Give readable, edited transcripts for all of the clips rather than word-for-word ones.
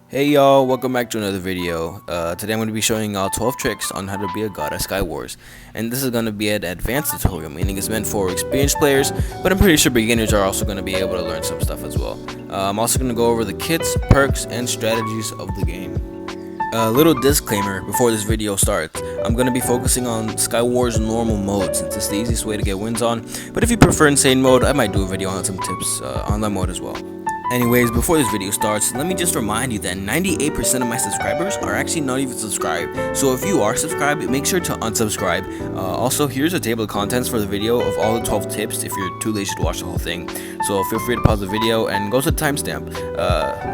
Hey y'all, welcome back to another video. Today I'm going to be showing y'all 12 tricks on how to be a god at Skywars. And this is going to be an advanced tutorial, meaning it's meant for experienced players, but I'm pretty sure beginners are also going to be able to learn some stuff as well. I'm also going to go over the kits, perks, and strategies of the game. A little disclaimer before this video starts. I'm going to be focusing on Skywars normal mode since it's the easiest way to get wins on, but if you prefer insane mode, I might do a video on some tips on that mode as well. Anyways, before this video starts, let me just remind you that 98% of my subscribers are actually not even subscribed. So if you are subscribed, make sure to unsubscribe. Also, here's a table of contents for the video of all the 12 tips if you're too lazy to watch the whole thing. So feel free to pause the video and go to the timestamp.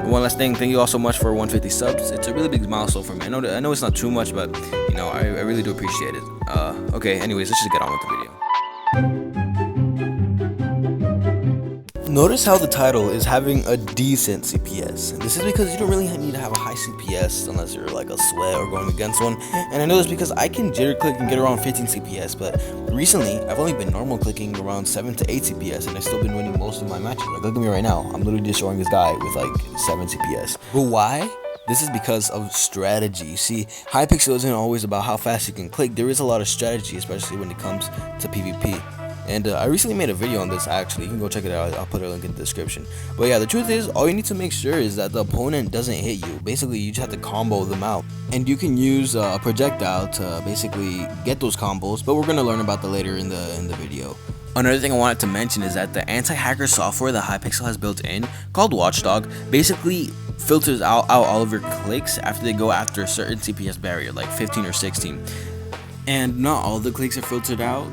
One last thing, thank you all so much for 150 subs. It's a really big milestone for me. I know it's not too much, but you know, I really do appreciate it. Okay, anyways, let's just get on with the video. Notice how the title is having a decent CPS. This is because you don't really need to have a high CPS unless you're like a sweat or going against one. And I know this because I can jitter click and get around 15 CPS, but recently I've only been normal clicking around 7 to 8 CPS and I've still been winning most of my matches. Like look at me right now, I'm literally destroying this guy with like 7 CPS. But why? This is because of strategy. You see, Hypixel isn't always about how fast you can click. There is a lot of strategy, especially when it comes to PvP. And I recently made a video on this actually. You can go check it out. I'll put a link in the description. But yeah, the truth is, all you need to make sure is that the opponent doesn't hit you. Basically, you just have to combo them out. And you can use a projectile to basically get those combos. But we're going to learn about that later in the video. Another thing I wanted to mention is that the anti-hacker software that Hypixel has built in, called Watchdog, basically filters out all of your clicks after they go after a certain CPS barrier, like 15 or 16. And not all the clicks are filtered out,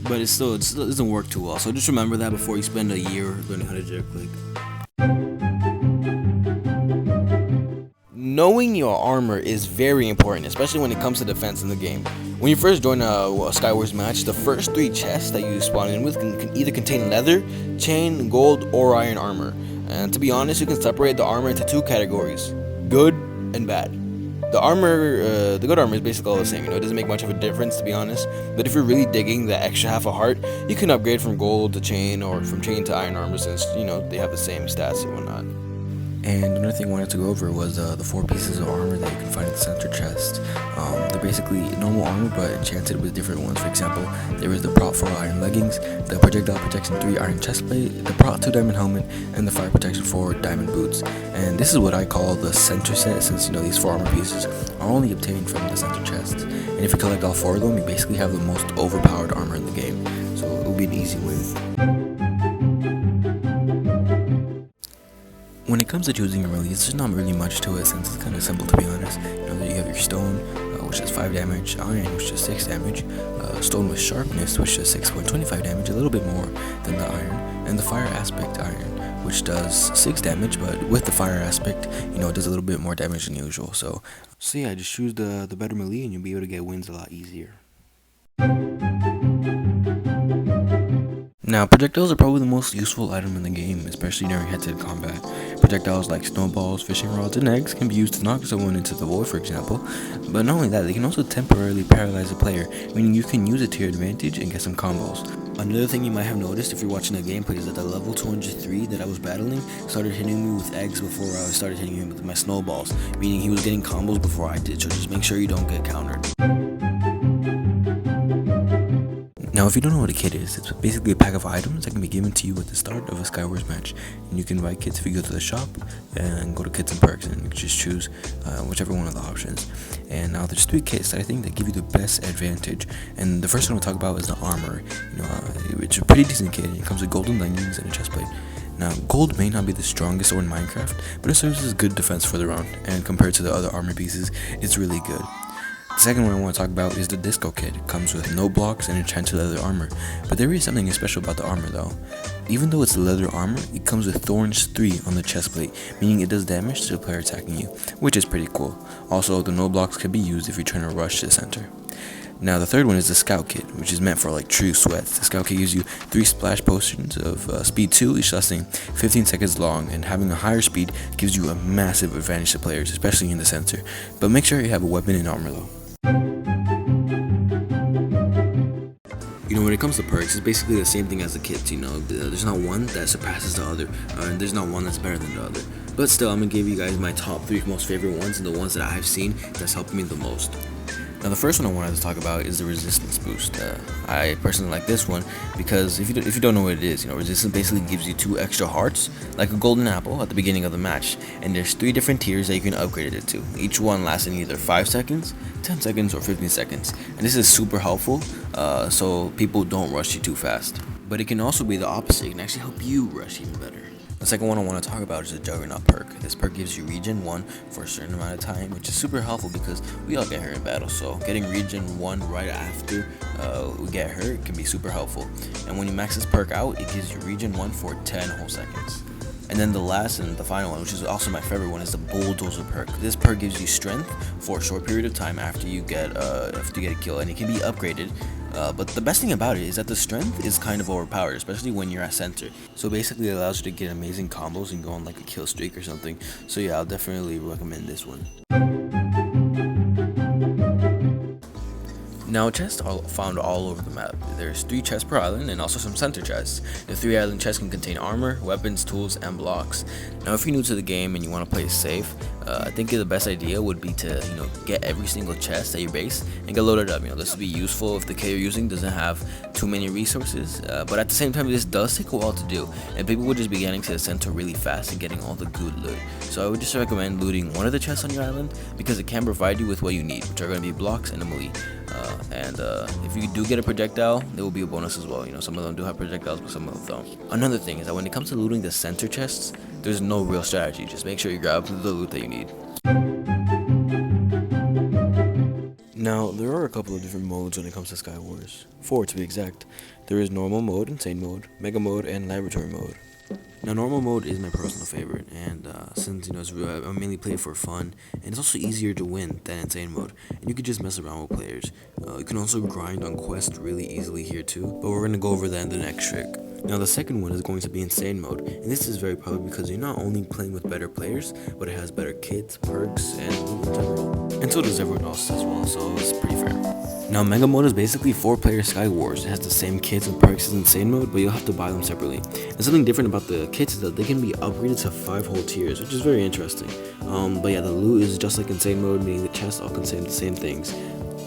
but it still doesn't work too well. So just remember that before you spend a year learning how to jitter click. Knowing your armor is very important, especially when it comes to defense in the game. When you first join a Skywars match, the first 3 chests that you spawn in with can either contain leather, chain, gold, or iron armor. And to be honest, you can separate the armor into 2 categories: good and bad. The good armor is basically all the same, it doesn't make much of a difference to be honest, but if you're really digging the extra half a heart, you can upgrade from gold to chain or from chain to iron armor since, they have the same stats and whatnot. And another thing I wanted to go over was the 4 pieces of armor that you can find in the center chest. They're basically normal armor but enchanted with different ones. For example, there is the Prot 4 iron leggings, the Projectile Protection 3 iron chestplate, the Prot 2 diamond helmet, and the Fire Protection 4 diamond boots. And this is what I call the center set since these 4 armor pieces are only obtained from the center chest. And if you collect all 4 of them, you basically have the most overpowered armor in the game. So it will be an easy win. When it comes to choosing your release, there's not really much to it since it's kind of simple to be honest. You have your stone, which does 5 damage, iron, which does 6 damage, stone with sharpness, which does 6.25 damage, a little bit more than the iron, and the fire aspect iron, which does 6 damage, but with the fire aspect, it does a little bit more damage than usual. So yeah, just choose the better melee and you'll be able to get wins a lot easier. Now, projectiles are probably the most useful item in the game, especially during head-to-head combat. Projectiles like snowballs, fishing rods, and eggs can be used to knock someone into the void, for example. But not only that, they can also temporarily paralyze a player, meaning you can use it to your advantage and get some combos. Another thing you might have noticed if you're watching the gameplay is that the level 203 that I was battling started hitting me with eggs before I started hitting him with my snowballs, meaning he was getting combos before I did, so just make sure you don't get countered. Now, if you don't know what a kit is, it's basically a pack of items that can be given to you at the start of a Skywars match. And you can buy kits if you go to the shop and go to kits and perks and just choose whichever one of the options. And now there's 3 kits that I think that give you the best advantage. And the first one we'll talk about is the armor. It's a pretty decent kit. It comes with golden leggings and a chestplate. Now, gold may not be the strongest sword in Minecraft, but it serves as good defense for the round. And compared to the other armor pieces, it's really good. The second one I want to talk about is the disco kit. It comes with no blocks and enchanted leather armor, but there is something special about the armor though. Even though it's leather armor, it comes with thorns 3 on the chestplate, meaning it does damage to the player attacking you, which is pretty cool. Also, the no blocks can be used if you're trying to rush to the center. Now the third one is the scout kit, which is meant for like true sweats. The scout kit gives you 3 splash potions of speed 2, each lasting 15 seconds long, and having a higher speed gives you a massive advantage to players, especially in the center. But make sure you have a weapon and armor though. When it comes to perks, it's basically the same thing as the kits, there's not one that surpasses the other, and there's not one that's better than the other. But still, I'm gonna give you guys my top 3 most favorite ones and the ones that I've seen that's helped me the most. Now the first one I wanted to talk about is the resistance boost. I personally like this one because if you don't know what it is, resistance basically gives you 2 extra hearts, like a golden apple at the beginning of the match, and there's 3 different tiers that you can upgrade it to, each one lasting either 5 seconds, 10 seconds, or 15 seconds. And this is super helpful, so people don't rush you too fast. But it can also be the opposite. It can actually help you rush even better. The second one I want to talk about is the Juggernaut perk. This perk gives you regen 1 for a certain amount of time, which is super helpful because we all get hurt in battle, so getting regen 1 right after we get hurt can be super helpful. And when you max this perk out, it gives you regen 1 for 10 whole seconds. And then the last and the final one, which is also my favorite one, is the Bulldozer perk. This perk gives you strength for a short period of time after you get a kill, and it can be upgraded. But the best thing about it is that the strength is kind of overpowered, especially when you're at center. So basically it allows you to get amazing combos and go on like a kill streak or something. So yeah, I'll definitely recommend this one. Now, chests are found all over the map. There's 3 chests per island and also some center chests. The 3 island chests can contain armor, weapons, tools, and blocks. Now, if you're new to the game and you want to play safe, I think the best idea would be to get every single chest at your base and get loaded up. This would be useful if the kit you're using doesn't have too many resources. But at the same time, this does take a while to do, and people would just be getting to the center really fast and getting all the good loot. So I would just recommend looting one of the chests on your island because it can provide you with what you need, which are going to be blocks and a melee. And if you do get a projectile, there will be a bonus as well. Some of them do have projectiles, but some of them don't. Another thing is that when it comes to looting the center chests, there's no real strategy. Just make sure you grab the loot that you need. Now, there are a couple of different modes when it comes to Skywars. 4 to be exact. There is normal mode, insane mode, mega mode, and laboratory mode. Now, normal mode is my personal favorite, and since I mainly play it for fun, and it's also easier to win than insane mode, and you can just mess around with players. You can also grind on quests really easily here too, but we're gonna go over that in the next trick. Now, the second one is going to be insane mode, and this is very probably because you're not only playing with better players, but it has better kits, perks, and loot in general. And so does everyone else as well, so it's pretty fair. Now, Mega Mode is basically 4-player Skywars. It has the same kits and perks as Insane Mode, but you'll have to buy them separately. And something different about the kits is that they can be upgraded to 5 whole tiers, which is very interesting. But yeah, the loot is just like Insane Mode, meaning the chests all contain the same things.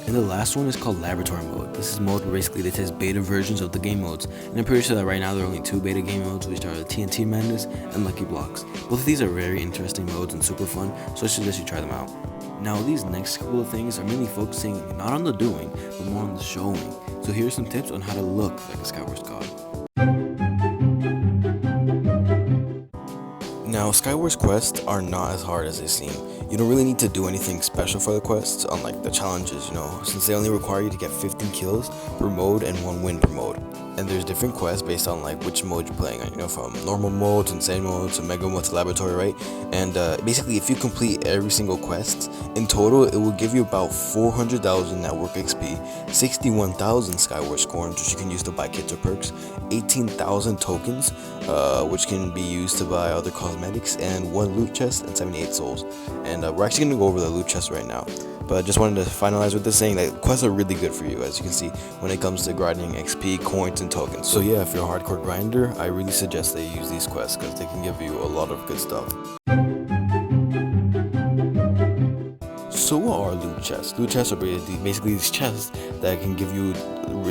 And the last one is called Laboratory Mode. This is mode where basically they test beta versions of the game modes. And I'm pretty sure that right now there are only 2 beta game modes, which are the TNT Madness and Lucky Blocks. Both of these are very interesting modes and super fun, so I suggest you try them out. Now, these next couple of things are mainly focusing not on the doing, but more on the showing. So here are some tips on how to look like a Skywars god. Now, Skywars quests are not as hard as they seem. You don't really need to do anything special for the quests, unlike the challenges, since they only require you to get 15 kills per mode and 1 win per mode. And there's different quests based on which mode you're playing on, from normal mode to insane mode to mega mode to laboratory, right? And basically, if you complete every single quest, in total it will give you about 400,000 network XP, 61,000 Skywars coins, which you can use to buy kits or perks, 18,000 tokens, which can be used to buy other cosmetics, and 1 loot chest and 78 souls. And we're actually going to go over the loot chest right now. But I just wanted to finalize with this saying that quests are really good for you, as you can see, when it comes to grinding XP, coins, and tokens. So yeah, if you're a hardcore grinder, I really suggest that you use these quests because they can give you a lot of good stuff. So what are loot chests? Loot chests are basically these chests that can give you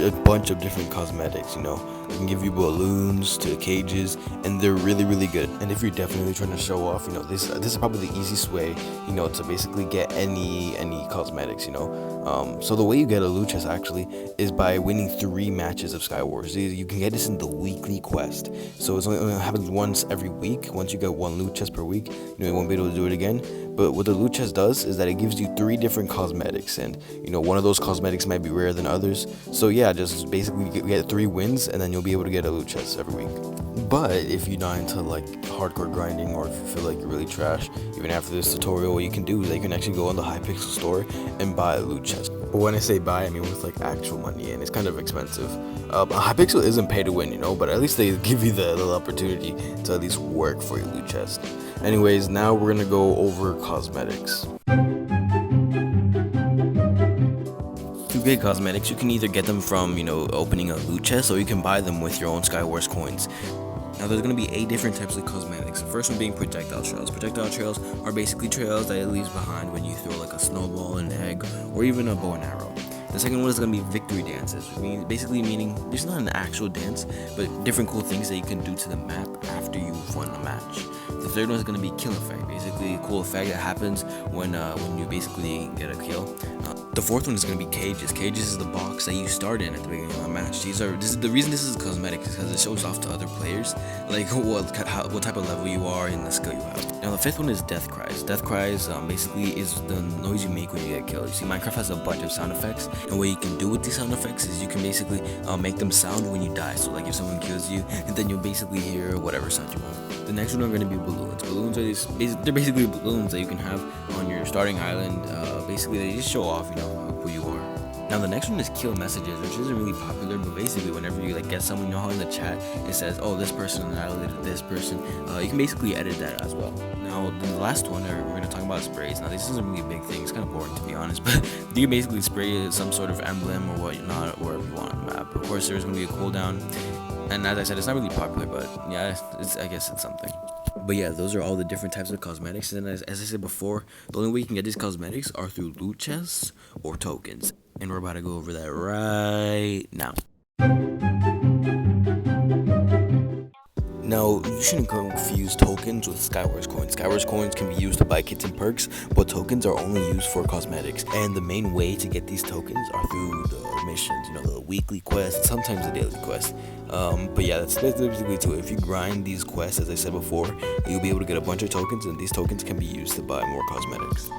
a bunch of different cosmetics, They can give you balloons to cages, and they're really, really good. And if you're definitely trying to show off, this is probably the easiest way, to basically get any cosmetics, So the way you get a loot chest actually is by winning 3 matches of Skywars. You can get this in the weekly quest. So it's only happens once every week. Once you get 1 loot chest per week, you won't be able to do it again. But what the loot chest does is that it gives you 3 different cosmetics, and one of those cosmetics might be rarer than others. So yeah, just basically get 3 wins, and then you'll be able to get a loot chest every week. But if you're not into hardcore grinding, or if you feel like you're really trash, even after this tutorial, what you can do is that you can actually go on the Hypixel store and buy a loot chest. But when I say buy, I mean with actual money, and it's kind of expensive. Hypixel isn't pay to win, but at least they give you the little opportunity to at least work for your loot chest. Anyways, now we're gonna go over cosmetics. To get cosmetics, you can either get them from, opening a loot chest, or you can buy them with your own Skywars coins. Now there's going to be 8 different types of cosmetics. The first one being projectile trails. Projectile trails are basically trails that it leaves behind when you throw like a snowball, an egg, or even a bow and arrow. The second one is going to be victory dances, basically meaning there's not an actual dance, but different cool things that you can do to the map after you've won a match. The third one is going to be kill effect, basically a cool effect that happens when you basically get a kill. The fourth one is going to be cages. Cages is the box that you start in at the beginning of a match. The reason this is cosmetic is because it shows off to other players like what type of level you are and the skill you have. Now the fifth one is death cries. Death cries basically is the noise you make when you get killed. You see, Minecraft has a bunch of sound effects, and what you can do with these sound effects is you can basically make them sound when you die. So like if someone kills you, and then you'll basically hear whatever sound you want. The next one are going to be balloons. Balloons are they're basically balloons that you can have on your starting island. Basically they just show off, who you are. Now the next one is kill messages, which isn't really popular, but basically whenever you get someone, how in the chat it says, oh, this person annihilated this person, you can basically edit that as well. Now the last one, we're going to talk about sprays. Now this isn't really a big thing, it's kind of boring to be honest, but you can basically spray some sort of emblem or whatnot wherever you want on the map. Of course there's going to be a cooldown, and as I said, it's not really popular, but yeah, I guess it's something. But yeah, those are all the different types of cosmetics, and as I said before, the only way you can get these cosmetics are through loot chests or tokens, and we're about to go over that right now. Now, you shouldn't confuse tokens with Skywars coins. Skywars coins can be used to buy kits and perks, but tokens are only used for cosmetics. And the main way to get these tokens are through the missions, the weekly quests, sometimes the daily quest. But yeah, that's basically it. If you grind these quests, as I said before, you'll be able to get a bunch of tokens, and these tokens can be used to buy more cosmetics.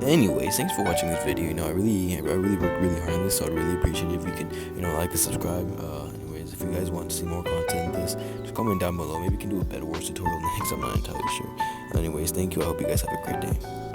Anyways, thanks for watching this video. I really worked really hard on this, so I'd really appreciate it if you can, like and subscribe. Anyways, if you guys want to see more content like this, just comment down below. Maybe we can do a Bed Wars tutorial next. I'm not entirely sure. Anyways, thank you. I hope you guys have a great day.